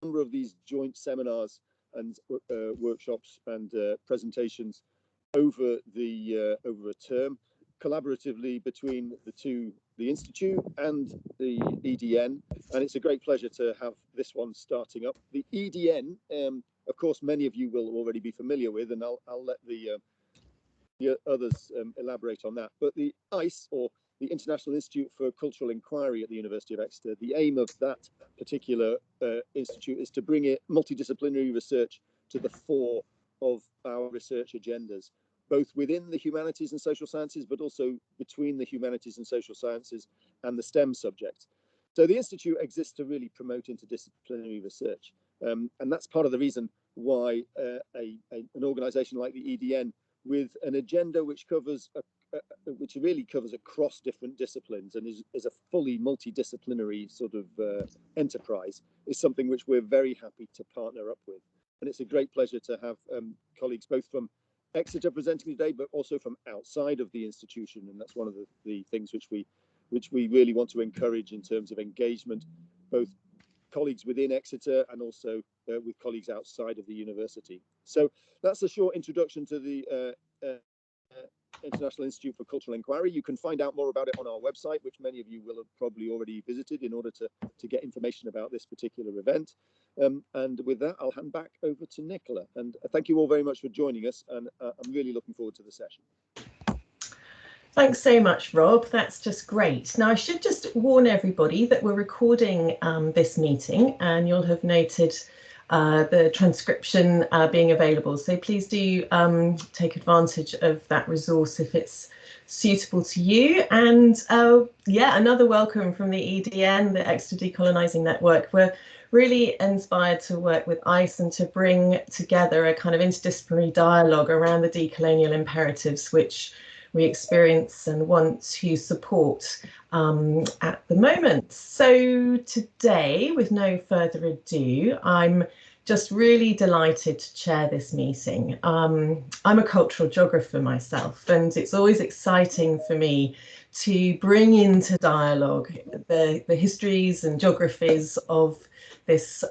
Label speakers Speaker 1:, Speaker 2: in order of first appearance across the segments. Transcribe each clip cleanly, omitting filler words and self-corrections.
Speaker 1: number of these joint seminars and workshops and presentations over a term, collaboratively between the Institute and the EDN, and it's a great pleasure to have this one starting up. The EDN, of course, many of you will already be familiar with, and I'll let the others elaborate on that. But the ICE, or the International Institute for Cultural Inquiry at the University of Exeter, the aim of that particular institute is to bring multidisciplinary research to the fore of our research agendas, both within the humanities and social sciences, but also between the humanities and social sciences and the STEM subjects. So the Institute exists to really promote interdisciplinary research. And that's part of the reason why an organization like the EDN, with an agenda which really covers across different disciplines and is a fully multidisciplinary sort of enterprise, is something which we're very happy to partner up with. And it's a great pleasure to have colleagues both from Exeter presenting today, but also from outside of the institution. And that's one of the things which we really want to encourage in terms of engagement, both colleagues within Exeter and also with colleagues outside of the university. So that's a short introduction to the International Institute for Cultural Inquiry. You can find out more about it on our website, which many of you will have probably already visited in order to get information about this particular event. And with that, I'll hand back over to Nicola. And thank you all very much for joining us. And I'm really looking forward to the session.
Speaker 2: Thanks so much, Rob. That's just great. Now, I should just warn everybody that we're recording this meeting, and you'll have noted the transcription being available. So please do take advantage of that resource if it's suitable to you. And yeah, another welcome from the EDN, the Exeter Decolonising Network. We're really inspired to work with ICE and to bring together a kind of interdisciplinary dialogue around the decolonial imperatives which we experience and want to support at the moment. So today, with no further ado, I'm just really delighted to chair this meeting. I'm a cultural geographer myself, and it's always exciting for me to bring into dialogue the histories and geographies of this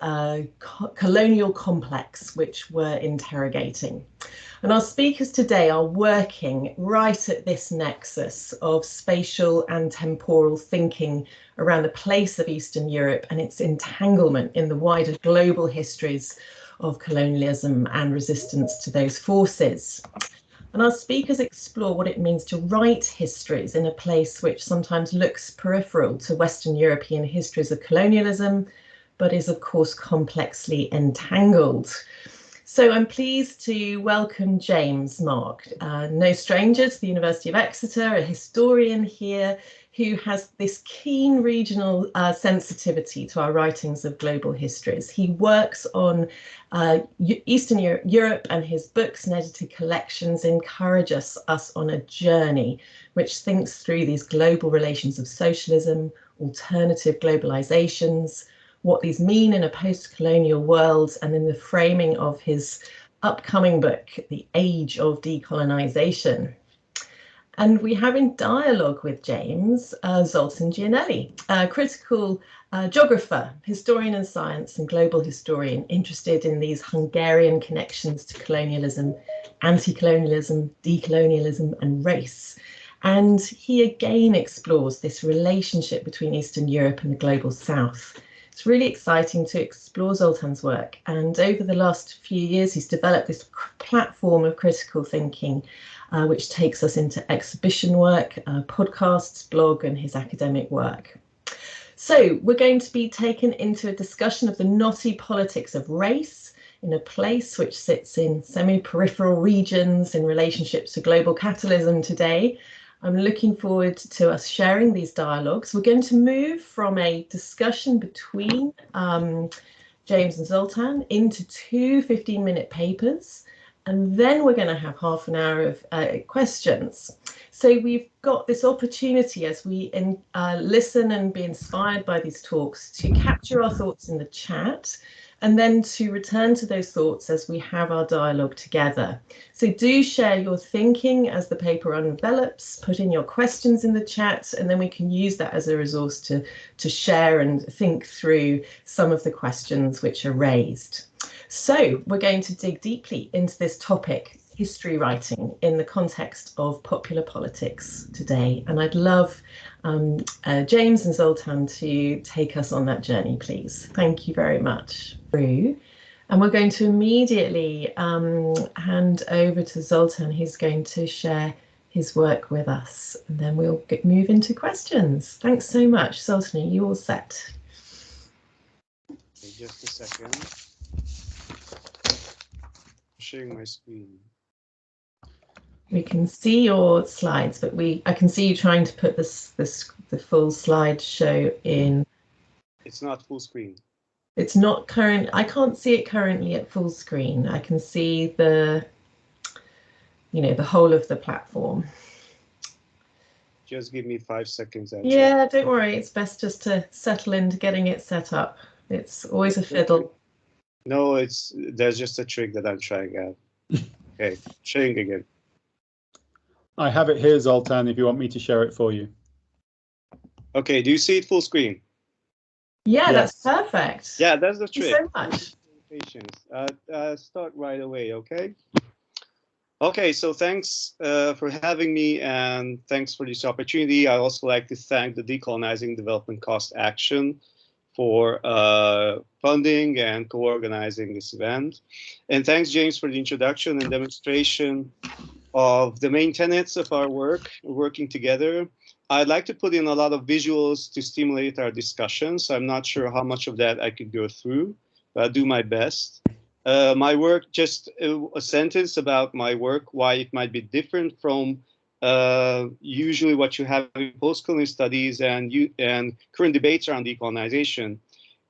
Speaker 2: colonial complex which we're interrogating. And our speakers today are working right at this nexus of spatial and temporal thinking around the place of Eastern Europe and its entanglement in the wider global histories of colonialism and resistance to those forces. And our speakers explore what it means to write histories in a place which sometimes looks peripheral to Western European histories of colonialism, but is of course complexly entangled. So I'm pleased to welcome James Mark, no stranger to the University of Exeter, a historian here who has this keen regional sensitivity to our writings of global histories. He works on Eastern Europe, and his books and edited collections encourage us on a journey which thinks through these global relations of socialism, alternative globalizations, what these mean in a post-colonial world, and in the framing of his upcoming book, The Age of Decolonisation. And we have in dialogue with James Zoltán Ginelli, a critical geographer, historian in science and global historian interested in these Hungarian connections to colonialism, anti-colonialism, decolonialism and race. And he again explores this relationship between Eastern Europe and the global South. It's really exciting to explore Zoltán's work, and over the last few years he's developed this platform of critical thinking which takes us into exhibition work, podcasts, blog and his academic work. So we're going to be taken into a discussion of the knotty politics of race in a place which sits in semi-peripheral regions in relationship to global capitalism today. I'm looking forward to us sharing these dialogues. We're going to move from a discussion between James and Zoltán into two 15-minute papers, and then we're going to have half an hour of questions. So we've got this opportunity as we listen and be inspired by these talks to capture our thoughts in the chat. and then to return to those thoughts as we have our dialogue together. So do share your thinking as the paper envelops, put in your questions in the chat, and then we can use that as a resource to share and think through some of the questions which are raised. So we're going to dig deeply into this topic, history writing in the context of popular politics today. And I'd love James and Zoltan to take us on that journey, please. Thank you very much. And we're going to immediately hand over to Zoltan, who's going to share his work with us, and then we'll move into questions. Thanks so much. Zoltan, are you all set?
Speaker 3: Okay, just a second. Sharing my screen.
Speaker 2: We can see your slides, but I can see you trying to put the full slideshow in.
Speaker 3: It's not full screen.
Speaker 2: It's not current. I can't see it currently at full screen. I can see the whole of the platform.
Speaker 3: Just give me 5 seconds.
Speaker 2: Yeah, don't worry. It's best just to settle into getting it set up. It's always a fiddle.
Speaker 3: No, there's just a trick that I'm trying out. Okay, sharing again.
Speaker 4: I have it here, Zoltan, if you want me to share it for you.
Speaker 3: Okay, do you see it full screen?
Speaker 2: Yeah,
Speaker 4: Yes.
Speaker 2: That's perfect.
Speaker 3: Yeah, that's the trick.
Speaker 2: Thank you so much.
Speaker 3: Patience. Start right away, okay? Okay, so thanks for having me, and thanks for this opportunity. I'd also like to thank the Decolonising Development Cost Action for funding and co-organizing this event. And thanks, James, for the introduction and demonstration of the main tenets of our work, working together. I'd like to put in a lot of visuals to stimulate our discussion, so I'm not sure how much of that I could go through, but I'll do my best. My work, just a sentence about my work, why it might be different from usually what you have in postcolonial studies and current debates around decolonization,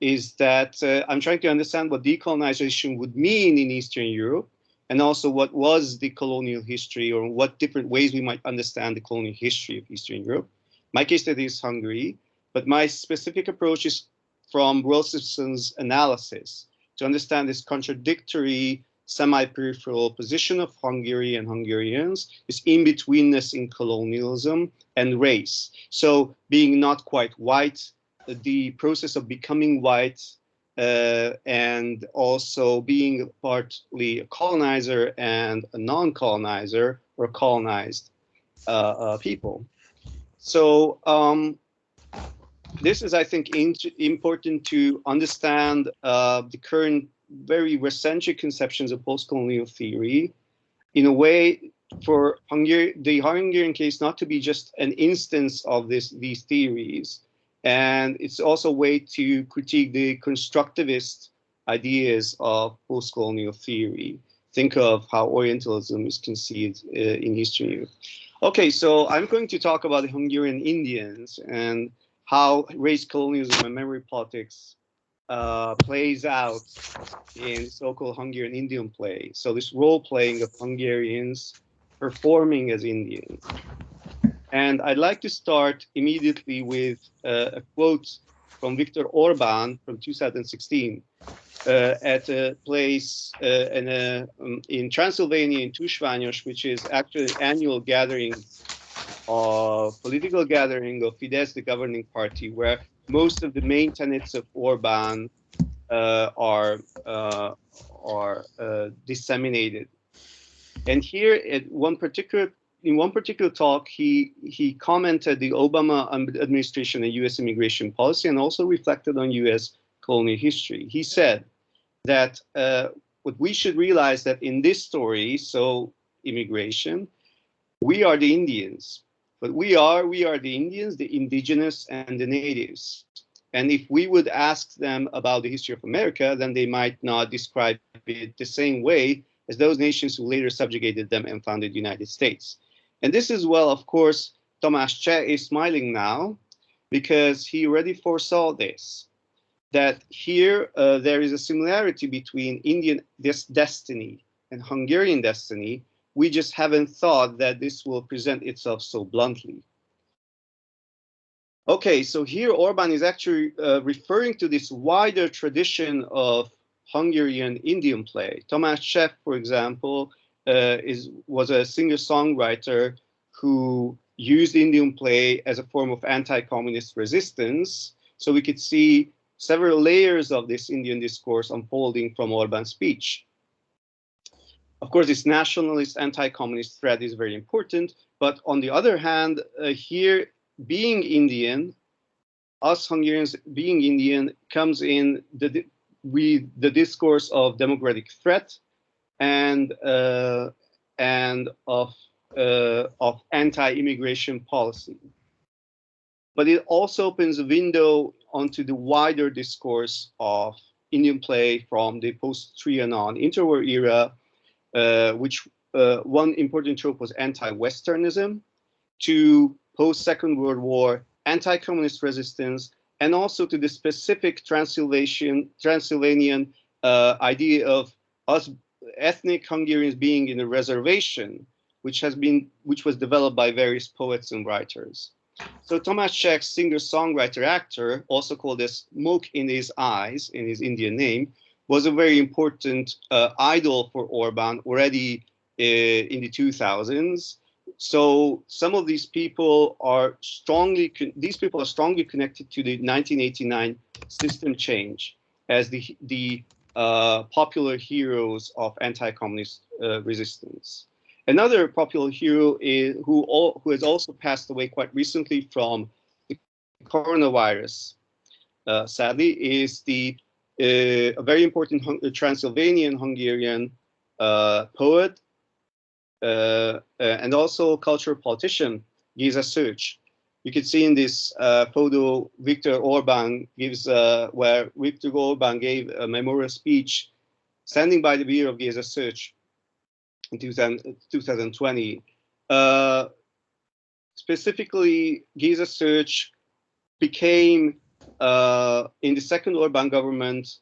Speaker 3: is that I'm trying to understand what decolonization would mean in Eastern Europe, and also what was the colonial history, or what different ways we might understand the colonial history of Eastern Europe. My case study is Hungary, but my specific approach is from world citizens analysis to understand this contradictory, semi-peripheral position of Hungary and Hungarians, this in-betweenness in colonialism and race. So being not quite white, the process of becoming white, and also being partly a colonizer and a non-colonizer or colonized people. So this is, I think, important to understand the current very recentric conceptions of postcolonial theory in a way for the Hungarian case not to be just an instance of these theories. And it's also a way to critique the constructivist ideas of postcolonial theory. Think of how Orientalism is conceived in history. Okay, so I'm going to talk about the Hungarian Indians and how race colonialism and memory politics plays out in so-called Hungarian Indian play. So this role playing of Hungarians performing as Indians. And I'd like to start immediately with a quote from Viktor Orbán from 2016 at a place in Transylvania, in Tusványos, which is actually an annual gathering, political gathering of Fidesz, the governing party, where most of the main tenets of Orbán are disseminated. And here, in one particular talk, he commented the Obama administration and U.S. immigration policy, and also reflected on U.S. colonial history. He said that what we should realize that in this story, so immigration, we are the Indians, but we are the Indians, the indigenous, and the natives. And if we would ask them about the history of America, then they might not describe it the same way as those nations who later subjugated them and founded the United States. And this is, well, of course, Tamás Cseh is smiling now because he already foresaw this, that here there is a similarity between Indian destiny and Hungarian destiny. We just haven't thought that this will present itself so bluntly. Okay, so here Orbán is actually referring to this wider tradition of Hungarian Indian play. Tamás Cseh, for example, was a singer-songwriter who used Indian play as a form of anti-communist resistance. So we could see several layers of this Indian discourse unfolding from Orbán's speech. Of course, this nationalist anti-communist thread is very important, but on the other hand, here being Indian, us Hungarians being Indian comes in the discourse of democratic threat and of anti-immigration policy. But it also opens a window onto the wider discourse of Indian play from the post-Trianon interwar era, which one important trope was anti-Westernism, to post-Second World War anti-communist resistance, and also to the specific Transylvanian idea of us ethnic Hungarians being in a reservation, which was developed by various poets and writers. So Tamás Cseh's singer-songwriter actor, also called as Smoke in His Eyes, in his Indian name, was a very important idol for Orbán already in the 2000s. So some of these people are strongly connected to the 1989 system change as the popular heroes of anti-communist resistance. Another popular hero is who has also passed away quite recently from the coronavirus, sadly, is a very important Transylvanian Hungarian poet and also cultural politician, Géza Szőcs. You can see in this photo Viktor Orbán gives, where Viktor Orbán gave a memorial speech standing by the bier of Géza Szőcs in 2020. Specifically, Géza Szőcs became, in the second Orbán government,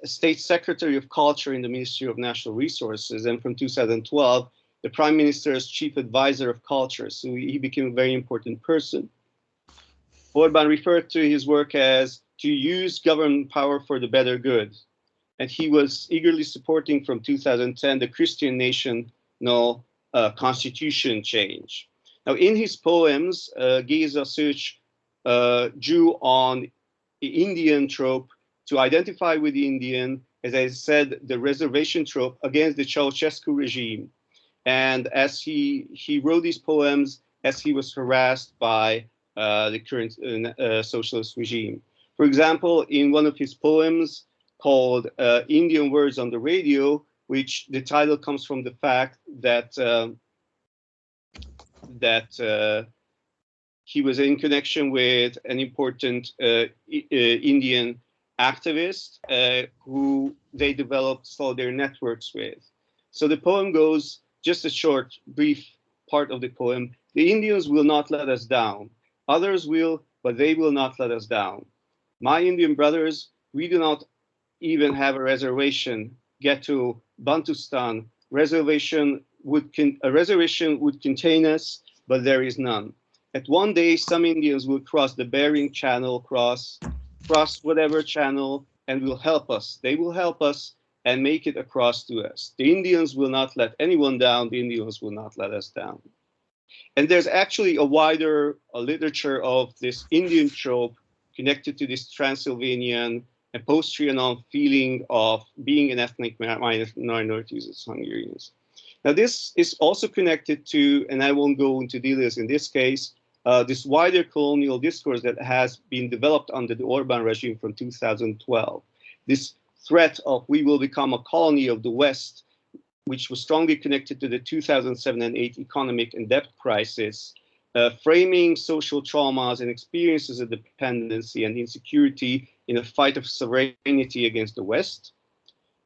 Speaker 3: State Secretary of Culture in the Ministry of National Resources, and from 2012, the Prime Minister's Chief Advisor of Culture. So he became a very important person. Orbán referred to his work as to use government power for the better good. And he was eagerly supporting from 2010 the Christian national constitution change. Now, in his poems, Géza Szőcs drew on the Indian trope to identify with the Indian, as I said, the reservation trope against the Ceausescu regime. And as he wrote these poems as he was harassed by the current socialist regime. For example, in one of his poems called Indian Words on the Radio, which the title comes from the fact that he was in connection with an important Indian activist who they developed solidarity networks with. So the poem goes, just a short, brief part of the poem. The Indians will not let us down. Others will, but they will not let us down. My Indian brothers, we do not even have a reservation. Get to Bantustan. A reservation would contain us, but there is none. At one day, some Indians will cross the Bering Channel, cross whatever channel, and will help us. They will help us and make it across to us. The Indians will not let anyone down. The Indians will not let us down. And there's actually a wider literature of this Indian trope connected to this Transylvanian and post-Trianon feeling of being an ethnic minorities as Hungarians. Now, this is also connected to, and I won't go into details in this case, this wider colonial discourse that has been developed under the Orbán regime from 2012. This threat of we will become a colony of the West, which was strongly connected to the 2007 and 2008 economic and debt crisis, framing social traumas and experiences of dependency and insecurity in a fight of sovereignty against the West.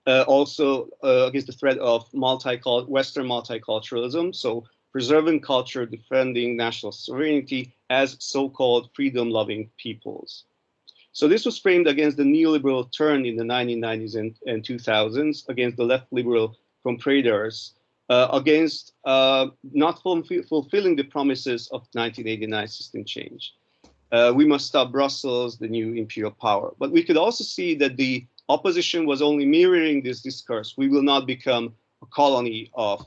Speaker 3: Also against the threat of Western multiculturalism, so preserving culture, defending national sovereignty as so-called freedom-loving peoples. So this was framed against the neoliberal turn in the 1990s and 2000s, against the left liberal comparators, against not fulfilling the promises of 1989 system change. We must stop Brussels, the new imperial power. But we could also see that the opposition was only mirroring this discourse. We will not become a colony of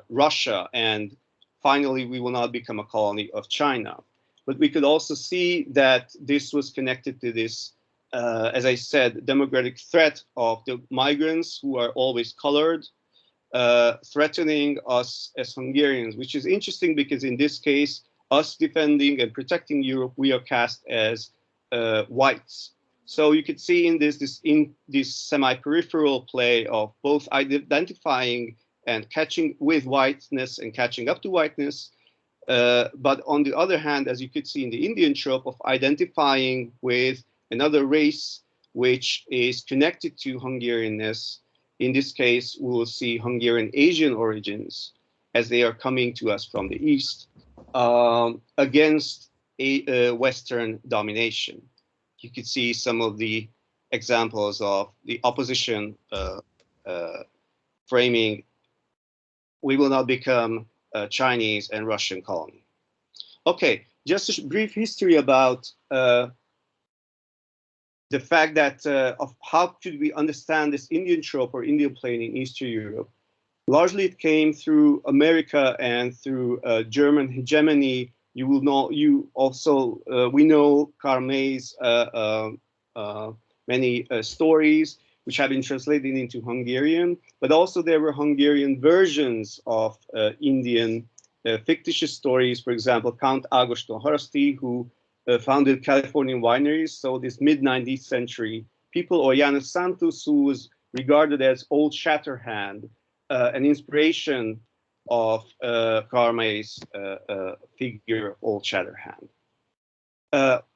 Speaker 3: Russia, and finally, we will not become a colony of China. But we could also see that this was connected to this, as I said, democratic threat of the migrants who are always colored, threatening us as Hungarians, which is interesting because in this case, us defending and protecting Europe, we are cast as whites. So you could see in this semi-peripheral play of both identifying and catching with whiteness and catching up to whiteness, but on the other hand, as you could see in the Indian trope of identifying with another race which is connected to Hungarianness. In this case, we will see Hungarian Asian origins as they are coming to us from the East against a Western domination. You could see some of the examples of the opposition framing, we will not become a Chinese and Russian colony. Okay, just a brief history about the fact that of how should we understand this Indian trope or Indian plane in Eastern Europe. Largely it came through America and through German hegemony. You will know, we know Karl May's many stories which have been translated into Hungarian, but also there were Hungarian versions of Indian fictitious stories. For example, Count Ágoston Haraszti, who founded Californian wineries. So this mid-19th century people, or János Santos, who was regarded as Old Shatterhand, an inspiration of Karl May's figure of Old Shatterhand.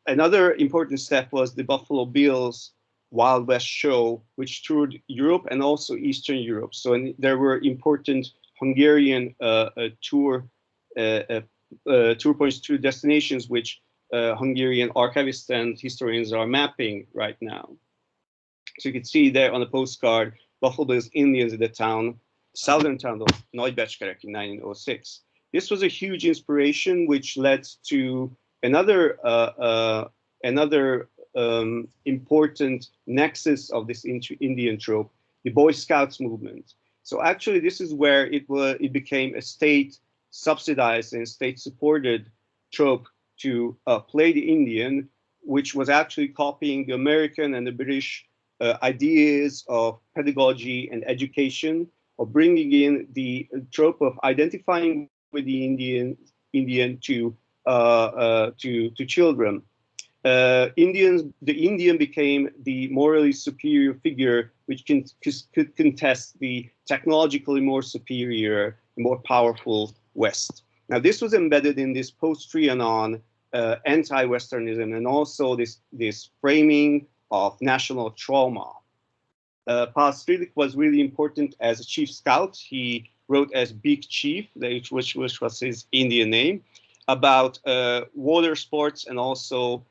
Speaker 3: Another important step was the Buffalo Bills Wild West show, which toured Europe and also Eastern Europe. So there were important Hungarian tour points to destinations which Hungarian archivists and historians are mapping right now. So you can see there on the postcard, Buffalo Bills Indians in the town, southern town of Nagybecskerek in 1906. This was a huge inspiration, which led to another important nexus of this Indian trope, the Boy Scouts movement. So actually, this is where it became a state-subsidized and state-supported trope to play the Indian, which was actually copying the American and the British ideas of pedagogy and education, of bringing in the trope of identifying with the Indian to children. The Indian became the morally superior figure, which could contest the technologically more superior, more powerful West. Now, this was embedded in this post-Trianon anti-Westernism and also this framing of national trauma. Paul Stridic was really important as a chief scout. He wrote as Big Chief, which was his Indian name, about water sports and also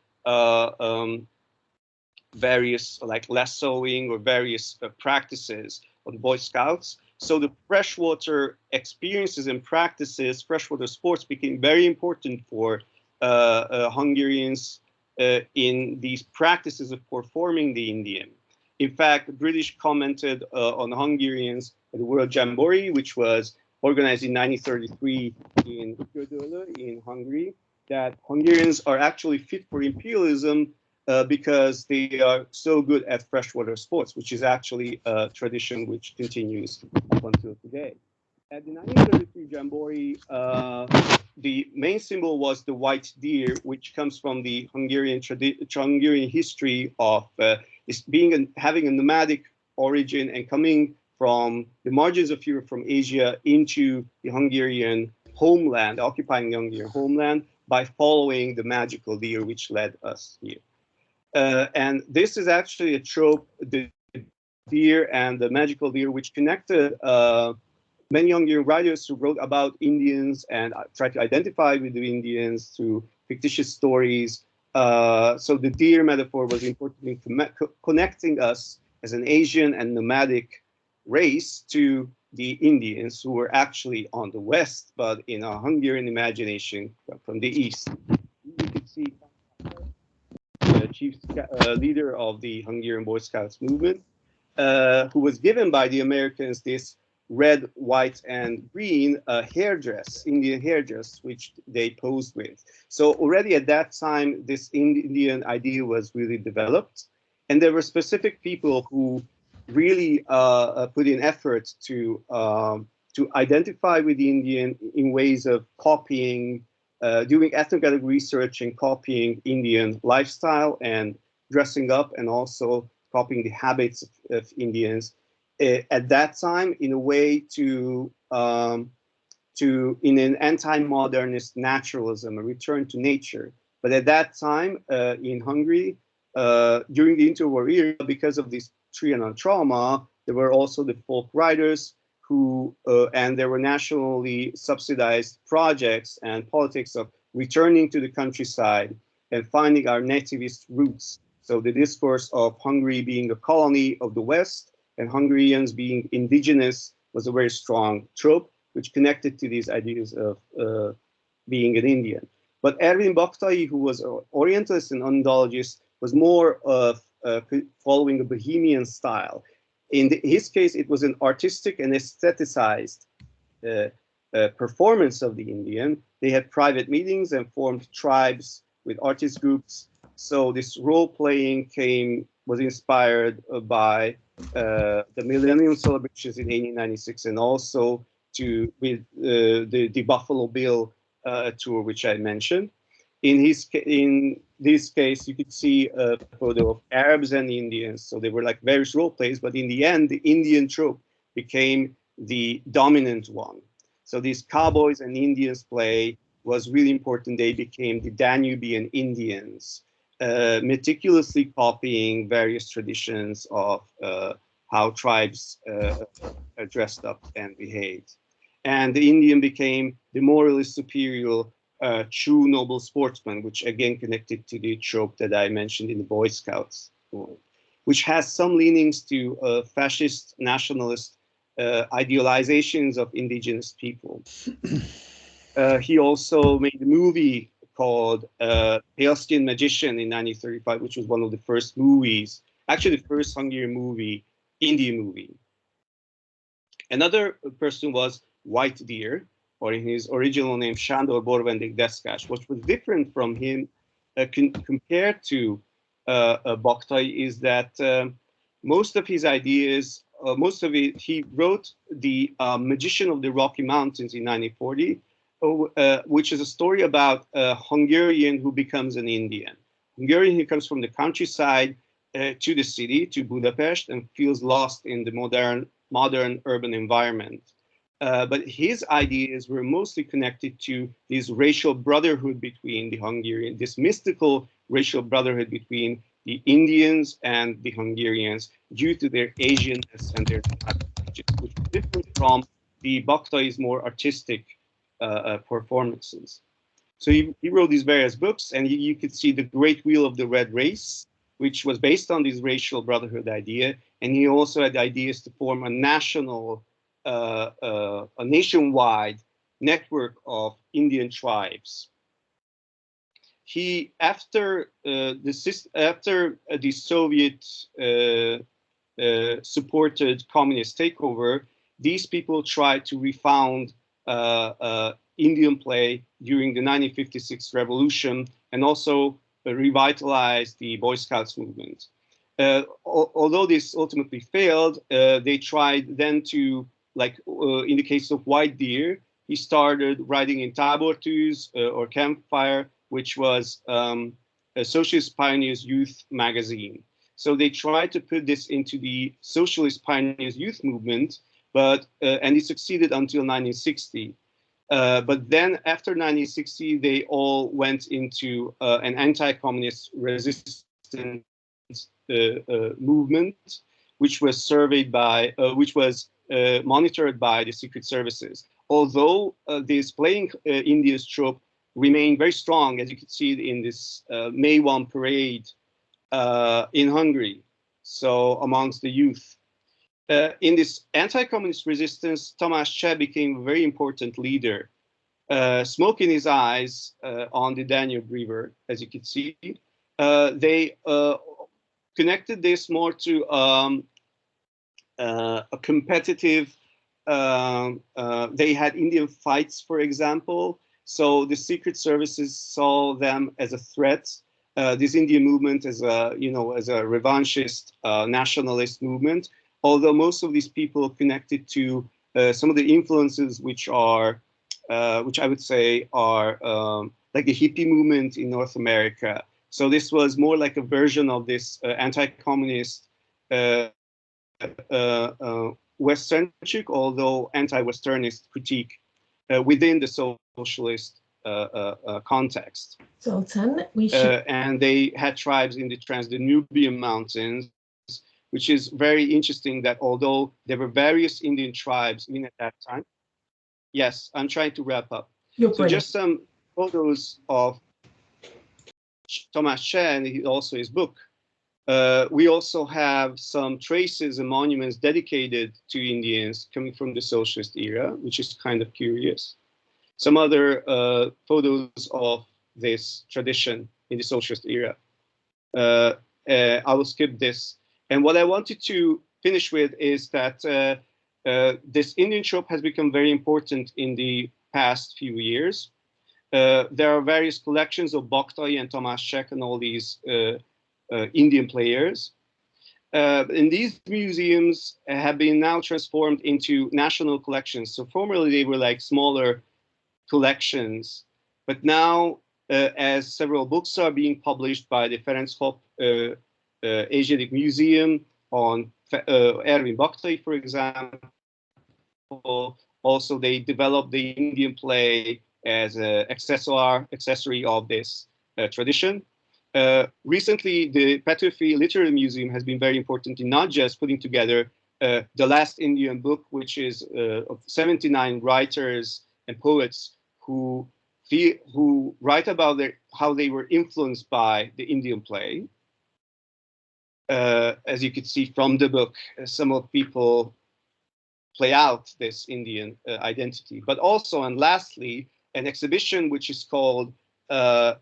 Speaker 3: various like lassoing or various practices of the Boy Scouts. So the freshwater experiences and practices, freshwater sports became very important for Hungarians in these practices of performing the Indian. In fact, the British commented on Hungarians at the World Jamboree, which was organized in 1933 in Gödöllő in Hungary, that Hungarians are actually fit for imperialism because they are so good at freshwater sports, which is actually a tradition which continues up until today. At the 1933 Jamboree, the main symbol was the white deer, which comes from the Hungarian history of having a nomadic origin and coming from the margins of Europe, from Asia into the Hungarian homeland, occupying the Hungarian homeland by following the magical deer which led us here. And this is actually a trope, the deer and the magical deer, which connected many Hungarian writers who wrote about Indians and tried to identify with the Indians through fictitious stories. So the deer metaphor was important in connecting us as an Asian and nomadic race to the Indians who were actually on the West, but in our Hungarian imagination from the East. You could see chief leader of the Hungarian Boy Scouts movement, who was given by the Americans this red, white, and green hairdress, Indian hairdress, which they posed with. So already at that time, this Indian idea was really developed. And there were specific people who really put in effort to identify with the Indian in ways of copying, doing ethnographic research and copying Indian lifestyle and dressing up, and also copying the habits of Indians at that time in a way to in an anti-modernist naturalism, a return to nature. But at that time in Hungary, during the interwar era, because of this Trianon trauma, there were also the folk writers who, and there were nationally subsidized projects and politics of returning to the countryside and finding our nativist roots. So the discourse of Hungary being a colony of the West and Hungarians being indigenous was a very strong trope, which connected to these ideas of being an Indian. But Ervin Baktai, who was an Orientalist and Undologist, was more of following a Bohemian style. In his case, it was an artistic and aestheticized performance of the Indian. They had private meetings and formed tribes with artist groups. So this role-playing was inspired by the Millennium celebrations in 1896, and also with the Buffalo Bill tour, which I mentioned. In this case, you could see a photo of Arabs and Indians. So they were like various role plays, but in the end, the Indian trope became the dominant one. So these cowboys and Indians play was really important. They became the Danubian Indians, meticulously copying various traditions of how tribes dressed up and behaved. And the Indian became the morally superior, true noble sportsman, which again connected to the trope that I mentioned in the Boy Scouts, which has some leanings to fascist nationalist idealizations of indigenous people. He also made a movie called Pale Skin Magician in 1935, which was one of the first movies, actually the first Hungarian movie, Indian movie. Another person was White Deer, or in his original name, Sándor Borvendik Deszkás, which was different from him compared to Baktai, is that most of his ideas, most of it, he wrote The Magician of the Rocky Mountains in 1940, which is a story about a Hungarian who becomes an Indian. Hungarian who comes from the countryside to the city, to Budapest, and feels lost in the modern urban environment. But his ideas were mostly connected to this racial brotherhood between the Hungarians, this mystical racial brotherhood between the Indians and the Hungarians due to their Asianness and their which is different from the Baktai's more artistic performances. So he wrote these various books, and you could see The Great Wheel of the Red Race, which was based on this racial brotherhood idea. And he also had ideas to form a a nationwide network of Indian tribes. He, after the Soviet supported communist takeover, these people tried to refound Indian play during the 1956 revolution, and also revitalize the Boy Scouts movement. Although this ultimately failed, they tried then to, like in the case of White Deer, he started writing in Tábortűz or Campfire, which was a Socialist Pioneers Youth magazine. So they tried to put this into the Socialist Pioneers Youth movement, but and it succeeded until 1960. But then after 1960, they all went into an anti-communist resistance movement, which was surveyed by, monitored by the secret services. Although this playing India's trope remained very strong, as you can see in this May 1 parade in Hungary, so amongst the youth. In this anti-communist resistance, Tamás Cseh became a very important leader, smoke in his eyes on the Danube River, as you can see. they connected this more to a competitive. They had Indian fights, for example. So the secret services saw them as a threat. This Indian movement as a, as a revanchist, nationalist movement. Although most of these people connected to some of the influences which are, which I would say are like the hippie movement in North America. So this was more like a version of this anti-communist, West-centric, although anti-Westernist critique within the socialist context.
Speaker 2: Zoltan, we should...
Speaker 3: and they had tribes in the Trans-Danubian Mountains, which is very interesting that although there were various Indian tribes in at that time. Yes, I'm trying to wrap up.
Speaker 2: You're
Speaker 3: so
Speaker 2: brilliant.
Speaker 3: Just some photos of Thomas Chen and also his book. We also have some traces and monuments dedicated to Indians coming from the socialist era, which is kind of curious. Some other photos of this tradition in the socialist era. I will skip this. And what I wanted to finish with is that this Indian trope has become very important in the past few years. There are various collections of Bakhtai and Tomaszek and all these Indian players. And these museums have been now transformed into national collections. So formerly they were like smaller collections, but now as several books are being published by the Ferenc Hopp Asiatic Museum on Ervin Bakhtai, for example. Also, they developed the Indian play as an accessory of this tradition. Recently, the Petőfi Literary Museum has been very important in not just putting together the last Indian book, which is of 79 writers and poets who write about how they were influenced by the Indian play. As you could see from the book, some of people play out this Indian identity. But also, and lastly, an exhibition which is called The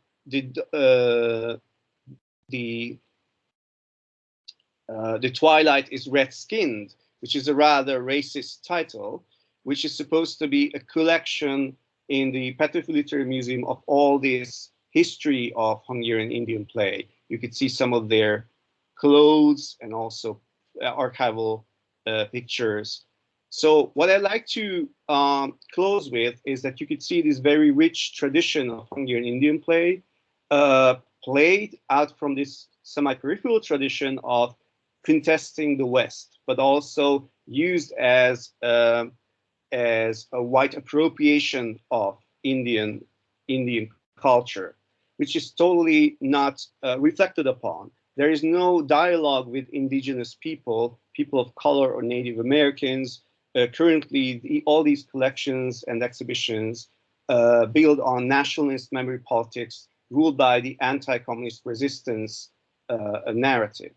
Speaker 3: Twilight is Red-Skinned, which is a rather racist title, which is supposed to be a collection in the Petőfi Literary Museum of all this history of Hungarian Indian play. You could see some of their clothes and also archival pictures. So what I'd like to close with is that you could see this very rich tradition of Hungarian Indian play played out from this semi-peripheral tradition of contesting the West, but also used as a white appropriation of Indian culture, which is totally not reflected upon. There is no dialogue with indigenous people of color or Native Americans. Currently, all these collections and exhibitions build on nationalist memory politics ruled by the anti-communist resistance narrative.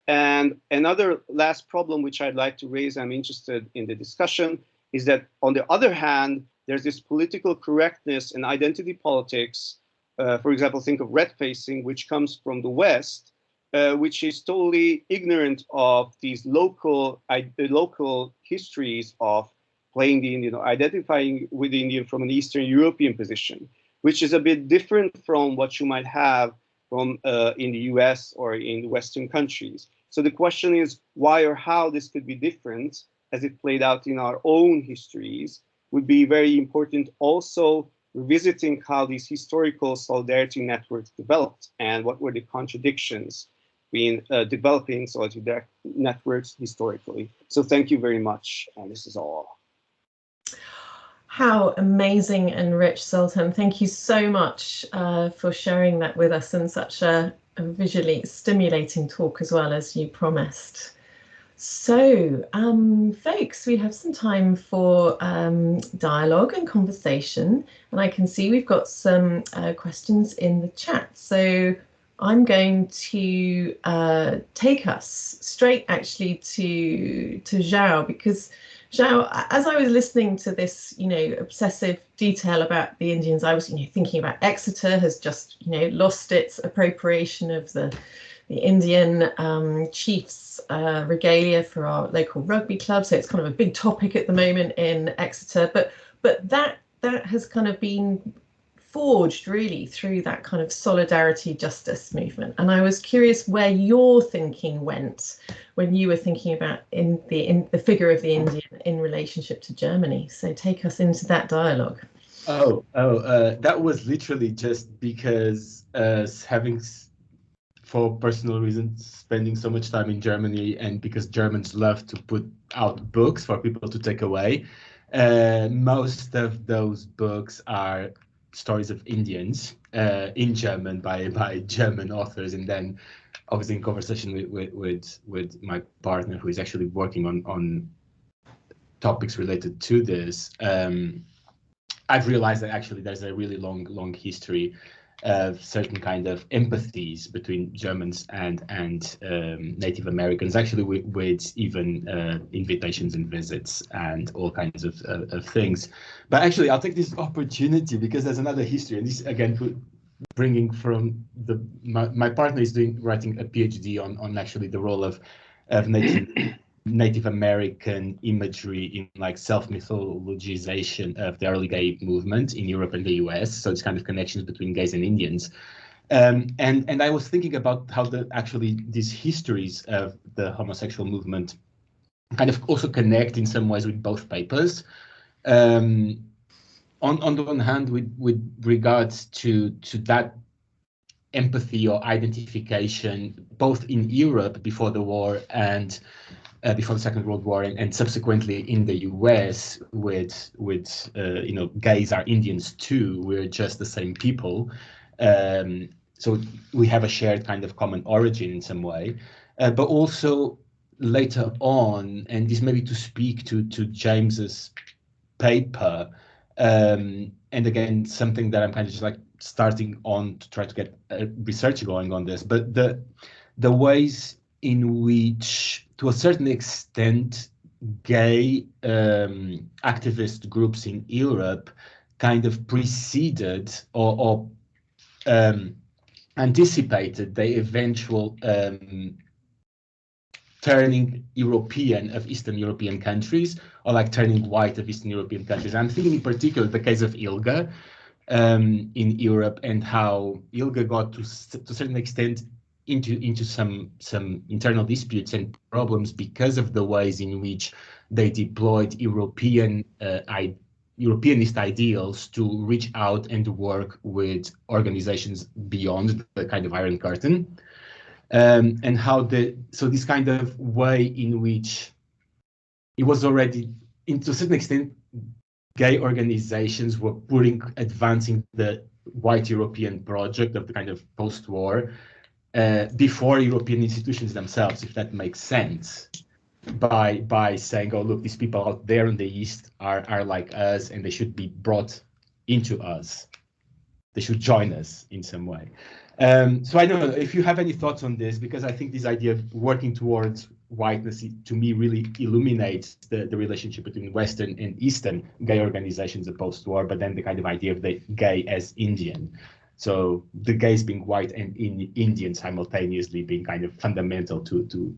Speaker 3: And another last problem which I'd like to raise, I'm interested in the discussion, is that on the other hand, there's this political correctness and identity politics. For example, think of red facing, which comes from the West, which is totally ignorant of these local histories of playing the Indian, or identifying with the Indian from an Eastern European position, which is a bit different from what you might have from in the US or in Western countries. So the question is why or how this could be different as it played out in our own histories would be very important. Also revisiting how these historical solidarity networks developed and what were the contradictions between developing solidarity networks historically. So thank you very much, and this is all.
Speaker 2: How amazing and rich, Zoltan. Thank you so much for sharing that with us in such a visually stimulating talk as well, as you promised. So, folks, we have some time for dialogue and conversation, and I can see we've got some questions in the chat. So I'm going to take us straight actually to Zhao, because Zhao, as I was listening to this, obsessive detail about the Indians, I was, thinking about Exeter has just, lost its appropriation of the Indian chiefs' regalia for our local rugby club. So it's kind of a big topic at the moment in Exeter. But that has kind of been forged really through that kind of solidarity justice movement. And I was curious where your thinking went when you were thinking about in the figure of the Indian in relationship to Germany. So take us into that dialogue.
Speaker 5: That was literally just because for personal reasons, spending so much time in Germany, and because Germans love to put out books for people to take away. Most of those books are stories of Indians in German by German authors, and then obviously in conversation with my partner, who is actually working on topics related to this, I've realized that actually there's a really long history of certain kind of empathies between Germans and Native Americans, actually with even invitations and visits and all kinds of things. But actually, I'll take this opportunity because there's another history, and this again bringing from my partner is writing a PhD on actually the role of Native American imagery in like self-mythologization of the early gay movement in Europe and the US. So it's kind of connections between gays and Indians. And I was thinking about how actually these histories of the homosexual movement kind of also connect in some ways with both papers. On the one hand, with regards to that empathy or identification, both in Europe before the war and before the Second World War, and subsequently in the US, with gays are Indians too. We're just the same people, so we have a shared kind of common origin in some way. But also later on, and this maybe to speak to James's paper, and again something that I'm kind of just like starting on to try to get research going on this, but the ways in which, to a certain extent, gay activist groups in Europe kind of preceded or anticipated the eventual turning European of Eastern European countries, or like turning white of Eastern European countries. I'm thinking in particular the case of Ilga in Europe, and how Ilga got to a certain extent into some internal disputes and problems because of the ways in which they deployed Europeanist ideals to reach out and work with organizations beyond the kind of Iron Curtain, and how this kind of way in which it was already, to a certain extent, gay organizations were advancing the white European project of the kind of post-war before European institutions themselves, if that makes sense, by saying, oh, look, these people out there in the East are like us, and they should be brought into us. They should join us in some way. So I don't know if you have any thoughts on this, because I think this idea of working towards whiteness, to me, really illuminates the relationship between Western and Eastern gay organizations of post-war, but then the kind of idea of the gay as Indian. So the gays being white and Indian simultaneously being kind of fundamental to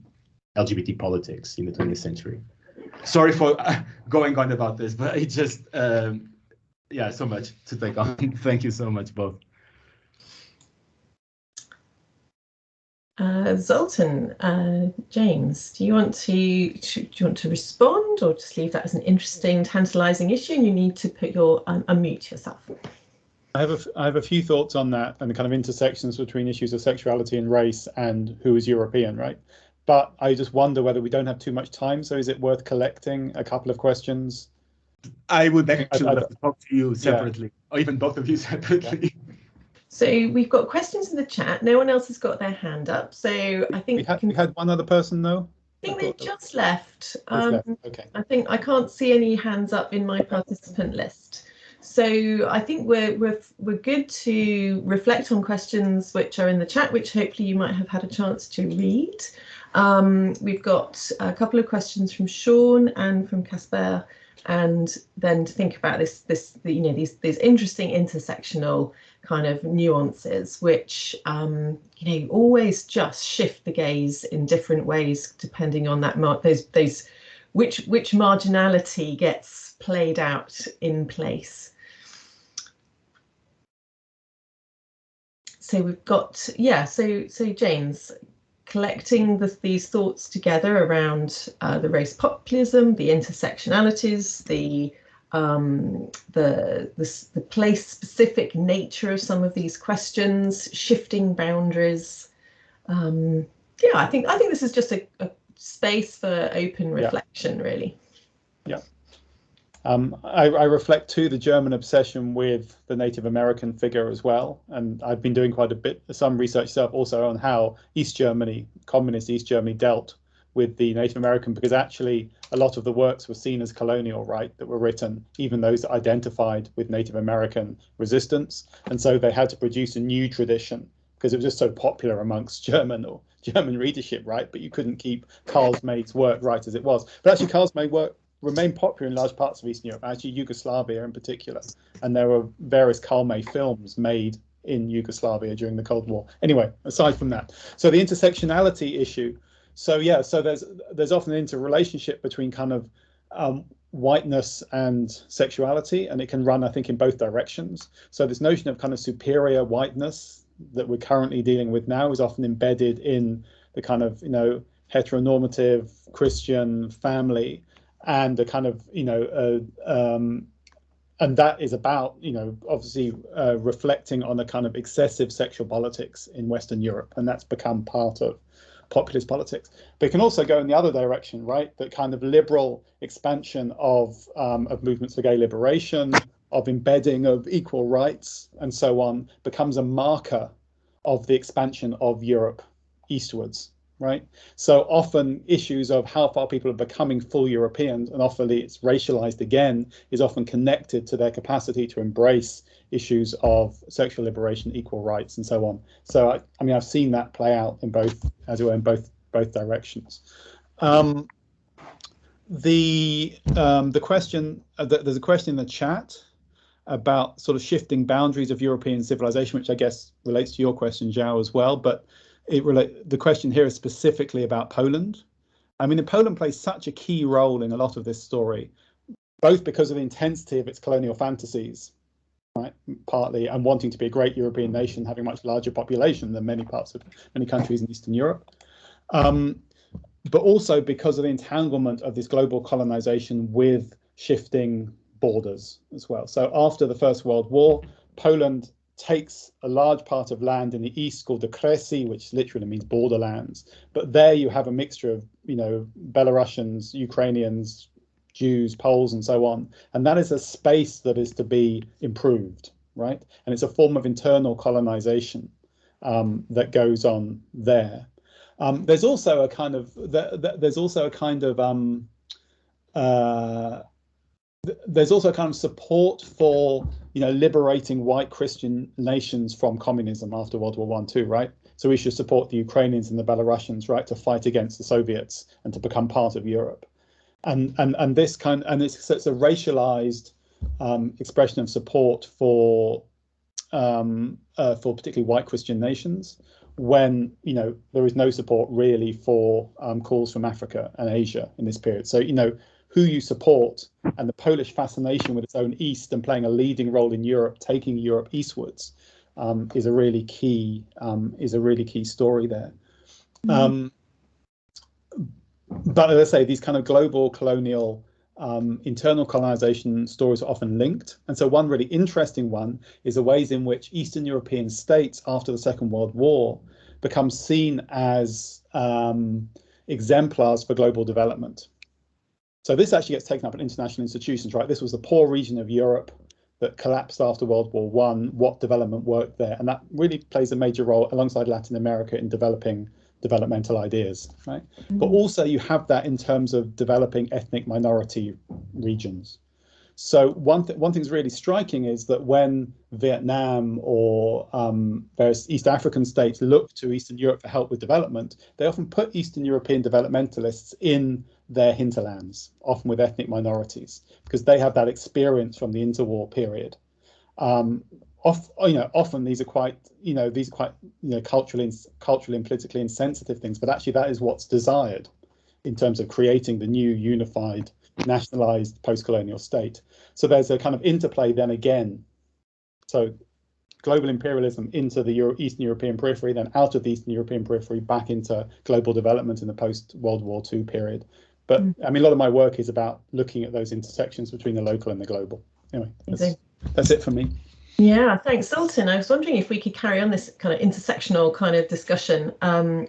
Speaker 5: LGBT politics in the 20th century. Sorry for going on about this, but it just, yeah, so much to take on. Thank you so much, both.
Speaker 2: Zoltan, James, do you want to respond, or just leave that as an interesting, tantalizing issue, and you need to put unmute yourself?
Speaker 4: I have a few thoughts on that and the kind of intersections between issues of sexuality and race and who is European, right? But I just wonder whether we don't have too much time. So is it worth collecting a couple of questions?
Speaker 5: I would actually love to talk to you separately, or even both of you separately.
Speaker 2: Yeah. So we've got questions in the chat. No one else has got their hand up. So I think
Speaker 4: we had one other person though.
Speaker 2: I think they just left.
Speaker 4: Okay.
Speaker 2: I think I can't see any hands up in my participant list. So I think we're good to reflect on questions which are in the chat, which hopefully you might have had a chance to read. We've got a couple of questions from Sean and from Casper, and then to think about these interesting intersectional kind of nuances, which always just shift the gaze in different ways depending on that which marginality gets played out in place. So we've got, so James, collecting these thoughts together around the race populism, the intersectionalities, the place-specific nature of some of these questions, shifting boundaries. I think this is just a space for open reflection, really.
Speaker 4: Yeah. I reflect too the German obsession with the Native American figure as well, and I've been doing some research stuff also on how East Germany, communist East Germany, dealt with the Native American, because actually a lot of the works were seen as colonial, right, that were written, even those that identified with Native American resistance, and so they had to produce a new tradition because it was just so popular amongst German readership, right? But you couldn't keep Karl May's work right as it was. But actually Karl May's work remained popular in large parts of Eastern Europe, actually Yugoslavia in particular, and there were various Karl May films made in Yugoslavia during the Cold War. Anyway, aside from that, so the intersectionality issue. So there's often an interrelationship between kind of whiteness and sexuality, and it can run, I think, in both directions. So this notion of kind of superior whiteness that we're currently dealing with now is often embedded in the kind of heteronormative Christian family, and the kind of and that is about obviously reflecting on a kind of excessive sexual politics in Western Europe, and that's become part of populist politics. But it can also go in the other direction, right? That kind of liberal expansion of movements for gay liberation, of embedding of equal rights and so on, becomes a marker of the expansion of Europe eastwards, right? So often issues of how far people are becoming full Europeans, and often it's racialized again, is often connected to their capacity to embrace issues of sexual liberation, equal rights, and so on. So I mean, I've seen that play out in both, as it were, in both directions. The question there's a question in the chat about sort of shifting boundaries of European civilization, which I guess relates to your question, Zhao, as well. But the question here is specifically about Poland. I mean, Poland plays such a key role in a lot of this story, both because of the intensity of its colonial fantasies, right, partly, and wanting to be a great European nation, having a much larger population than many countries in Eastern Europe, but also because of the entanglement of this global colonization with shifting borders as well. So after the First World War, Poland takes a large part of land in the east called the Kresy, which literally means borderlands. But there you have a mixture of, Belarusians, Ukrainians, Jews, Poles, and so on. And that is a space that is to be improved, right? And it's a form of internal colonization that goes on there. There's also a kind of support for liberating white Christian nations from communism after World War I too, right? So we should support the Ukrainians and the Belarusians, right, to fight against the Soviets and to become part of Europe. And this it's a racialized expression of support for particularly white Christian nations, when there is no support really for calls from Africa and Asia in this period. So who you support, and the Polish fascination with its own East and playing a leading role in Europe, taking Europe eastwards, is a really key story there. But as I say, these kind of global colonial internal colonization stories are often linked, and so one really interesting one is the ways in which Eastern European states after the Second World War become seen as exemplars for global development. So this actually gets taken up in international institutions, right? This was the poor region of Europe that collapsed after World War I. What development worked there? And that really plays a major role alongside Latin America in developing developmental ideas, right? But also you have that in terms of developing ethnic minority regions. So one thing's really striking is that when Vietnam or various East African states look to Eastern Europe for help with development, they often put Eastern European developmentalists in their hinterlands, often with ethnic minorities, because they have that experience from the interwar period. Often these are quite, culturally and politically insensitive things, but actually that is what's desired in terms of creating the new unified, nationalized post-colonial state. So there's a kind of interplay then again. So global imperialism into the Eastern European periphery, then out of the Eastern European periphery back into global development in the post-World War II period. But I mean, a lot of my work is about looking at those intersections between the local and the global. Anyway, that's it for me.
Speaker 2: Yeah, thanks, Zoltan. I was wondering if we could carry on this kind of intersectional kind of discussion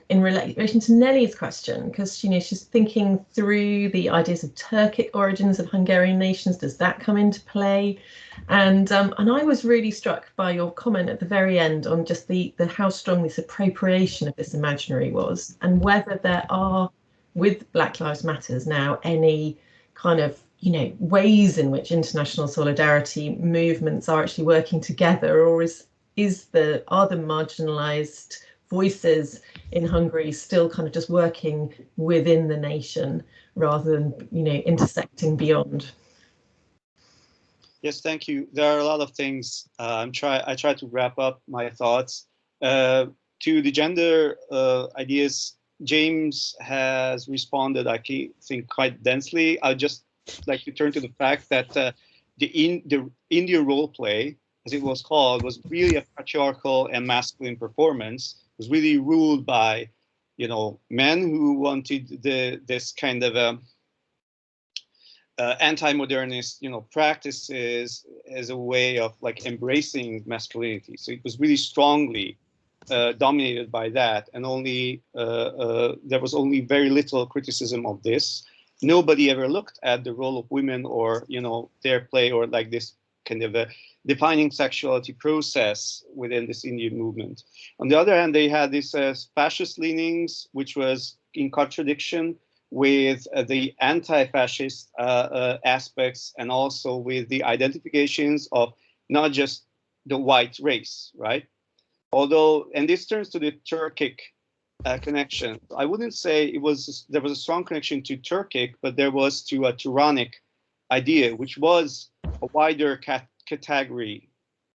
Speaker 2: in relation to Nelly's question, because she's thinking through the ideas of Turkic origins of Hungarian nations. Does that come into play? And I was really struck by your comment at the very end on just the how strong this appropriation of this imaginary was, and whether there are, with Black Lives Matters now, any kind of ways in which international solidarity movements are actually working together, or are the marginalized voices in Hungary still kind of just working within the nation rather than intersecting beyond?
Speaker 3: Yes, thank you. There are a lot of things. I try to wrap up my thoughts. To the gender ideas, James has responded, I think, quite densely. I'll just like to turn to the fact that the India role play, as it was called, was really a patriarchal and masculine performance. It was really ruled by, men who wanted this kind of anti-modernist, practices as a way of like embracing masculinity. So it was really strongly dominated by that, and only there was only very little criticism of this. Nobody ever looked at the role of women or, their play, or like this kind of a defining sexuality process within this Indian movement. On the other hand, they had this fascist leanings, which was in contradiction with the anti-fascist aspects, and also with the identifications of not just the white race, right? Although, and this turns to the Turkic connection. I wouldn't say there was a strong connection to Turkic, but there was to a Turanic idea, which was a wider category,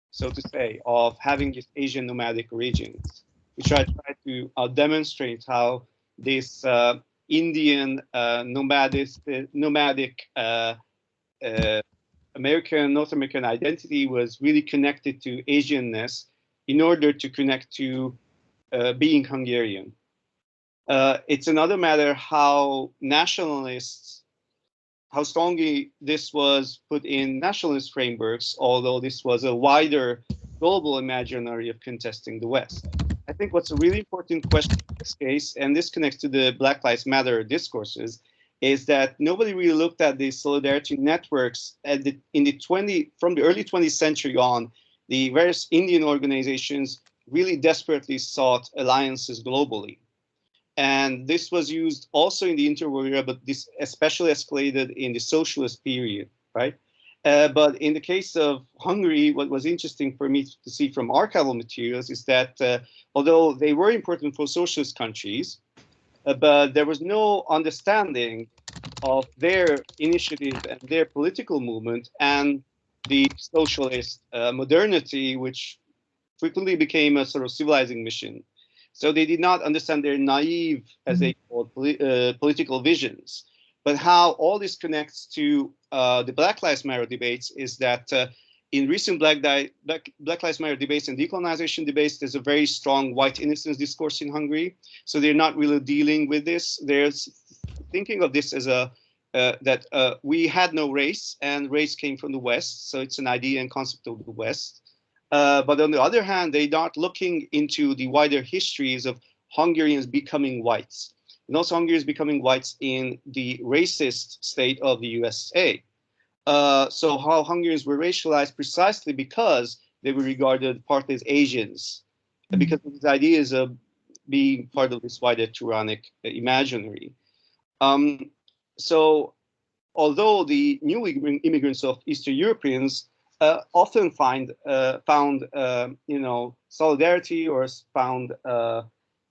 Speaker 3: so to say, of having these Asian nomadic regions, which I try to demonstrate how this Indian nomadic North American identity was really connected to Asianness in order to connect to being Hungarian. It's another matter how strongly this was put in nationalist frameworks, although this was a wider global imaginary of contesting the West. I think what's a really important question in this case, and this connects to the Black Lives Matter discourses, is that nobody really looked at the solidarity networks from the early 20th century on. The various Indian organizations really desperately sought alliances globally. And this was used also in the interwar era, but this especially escalated in the socialist period, right? But in the case of Hungary, what was interesting for me to see from archival materials is that although they were important for socialist countries, but there was no understanding of their initiative and their political movement and the socialist modernity, which frequently became a sort of civilizing mission. So they did not understand their naive, as they called, political visions. But how all this connects to the Black Lives Matter debates is that in recent Black Lives Matter debates and decolonization debates, there's a very strong white innocence discourse in Hungary. So they're not really dealing with this. They're thinking of this as that we had no race, and race came from the West. So it's an idea and concept of the West. But on the other hand, they're not looking into the wider histories of Hungarians becoming whites, and also Hungarians becoming whites in the racist state of the USA. So how Hungarians were racialized precisely because they were regarded partly as Asians, and because of these ideas of being part of this wider Turanic imaginary. So although the new immigrants of Eastern Europeans often found solidarity or found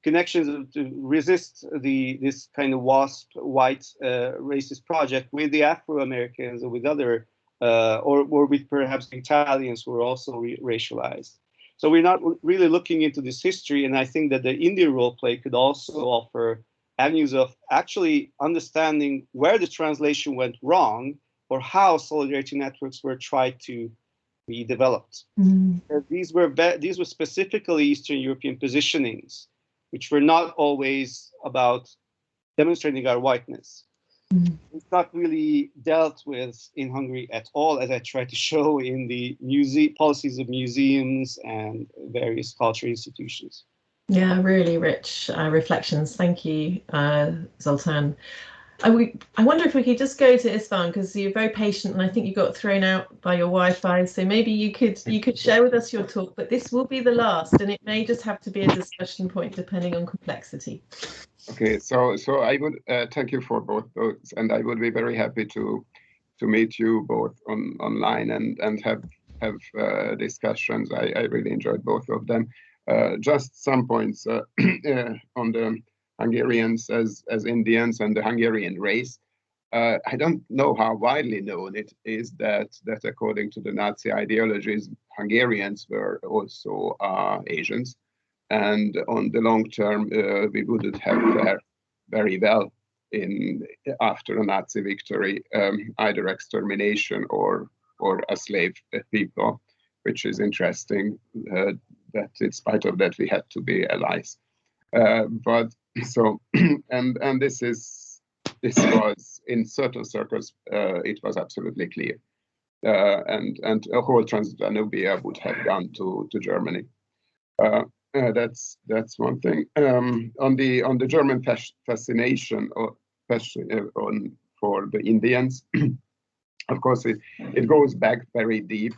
Speaker 3: connections to resist this kind of WASP white racist project with the Afro-Americans or with other or with perhaps the Italians who were also racialized. So we're not really looking into this history, and I think that the Indian role play could also offer avenues of actually understanding where the translation went wrong or how solidarity networks were tried to be developed. These were specifically Eastern European positionings, which were not always about demonstrating our whiteness. It's not really dealt with in Hungary at all, as I tried to show in the policies of museums and various cultural institutions.
Speaker 2: Yeah, really rich reflections. Thank you, Zoltán. I wonder if we could just go to István, because you're very patient, and I think you got thrown out by your Wi-Fi. So maybe you could share with us your talk, but this will be the last, and it may just have to be a discussion point depending on complexity.
Speaker 6: Okay, so I would thank you for both those, and I would be very happy to meet you both online and have discussions. I really enjoyed both of them. Just some points on the Hungarians as Indians and the Hungarian race. I don't know how widely known it is that according to the Nazi ideologies, Hungarians were also Asians, and on the long term we wouldn't have fared very well after a Nazi victory, either extermination or a slave people, which is interesting. That in spite of that we had to be allies. But so and this was in certain circles it was absolutely clear, and a whole Transdanubia would have gone to Germany. That's one thing. On the German fascination for the Indians. Of course, it goes back very deep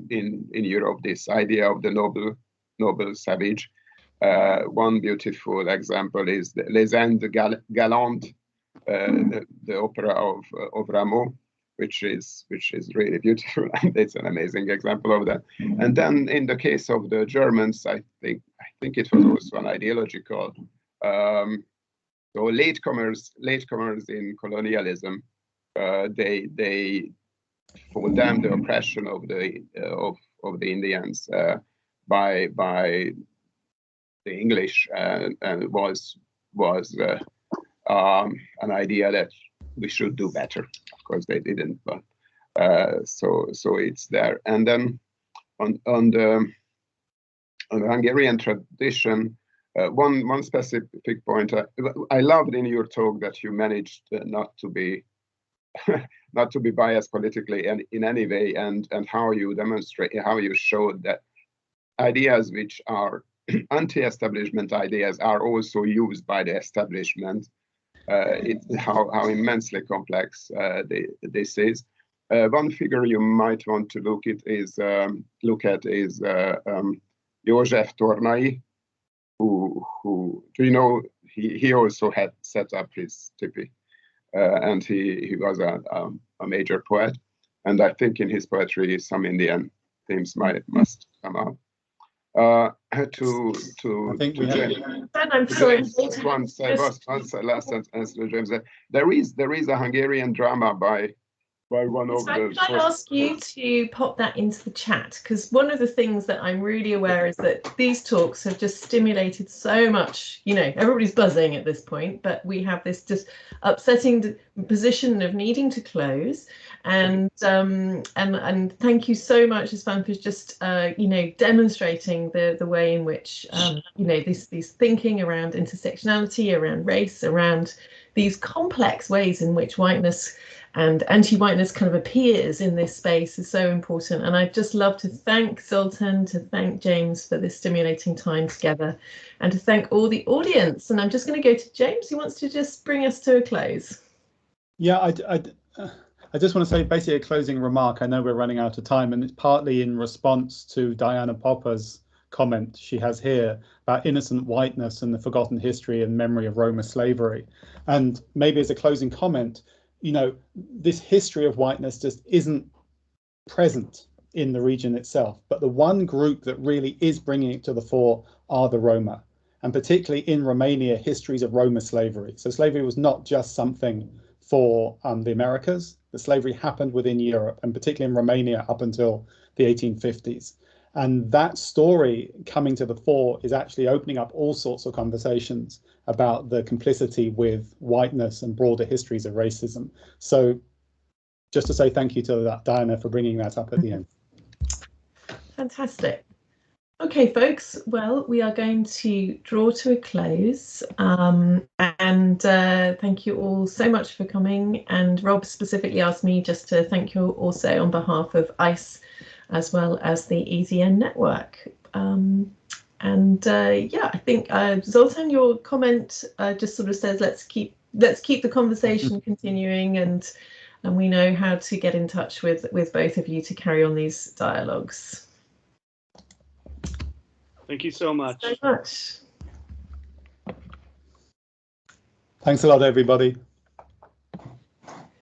Speaker 6: in Europe. This idea of the noble savage. One beautiful example is the Les Indes Galantes, the opera of Rameau, which is really beautiful, and it's an amazing example of that. And then in the case of the Germans, I think it was also an ideological. So latecomers in colonialism. They for them the oppression of the Indians by the English and was an idea that we should do better. Of course they didn't, but so it's there. And then on the Hungarian tradition, one specific point I loved in your talk that you managed not to be biased politically in any way, and how you showed that ideas which are anti-establishment ideas are also used by the establishment. How immensely complex this is. One figure you might want to look at is József Tornai, who do you know he also had set up his tipi. And he was a major poet, and I think in his poetry some Indian themes must come out.
Speaker 2: I'm sorry.
Speaker 6: Last sentence to James. There is a Hungarian drama by one of the.
Speaker 2: Could I ask you to pop that into the chat? Because one of the things that I'm really aware is that these talks have just stimulated so much. Everybody's buzzing at this point, but we have this just upsetting position of needing to close. And thank you so much, István, for just demonstrating the way in which this thinking around intersectionality, around race, around these complex ways in which whiteness and anti-whiteness kind of appears in this space is so important. And I'd just love to thank Zoltán, to thank James for this stimulating time together, and to thank all the audience. And I'm just going to go to James, who wants to just bring us to a close.
Speaker 4: Yeah, I just want to say basically a closing remark. I know we're running out of time, and it's partly in response to Diana Popper's comment she has here about innocent whiteness and the forgotten history and memory of Roma slavery. And maybe as a closing comment, you know, this history of whiteness just isn't present in the region itself. But the one group that really is bringing it to the fore are the Roma, and particularly in Romania, histories of Roma slavery. So slavery was not just something for the Americas. The slavery happened within Europe, and particularly in Romania up until the 1850s. And that story coming to the fore is actually opening up all sorts of conversations about the complicity with whiteness and broader histories of racism. So just to say thank you to Diana for bringing that up at the end.
Speaker 2: Fantastic. Okay, folks, well, we are going to draw to a close, and thank you all so much for coming. And Rob specifically asked me just to thank you also on behalf of ICE, as well as the EZN network. Yeah, I think Zoltan, your comment just sort of says let's keep the conversation continuing, and we know how to get in touch with both of you to carry on these dialogues.
Speaker 3: Thank you so much.
Speaker 2: So much.
Speaker 4: Thanks a lot, everybody.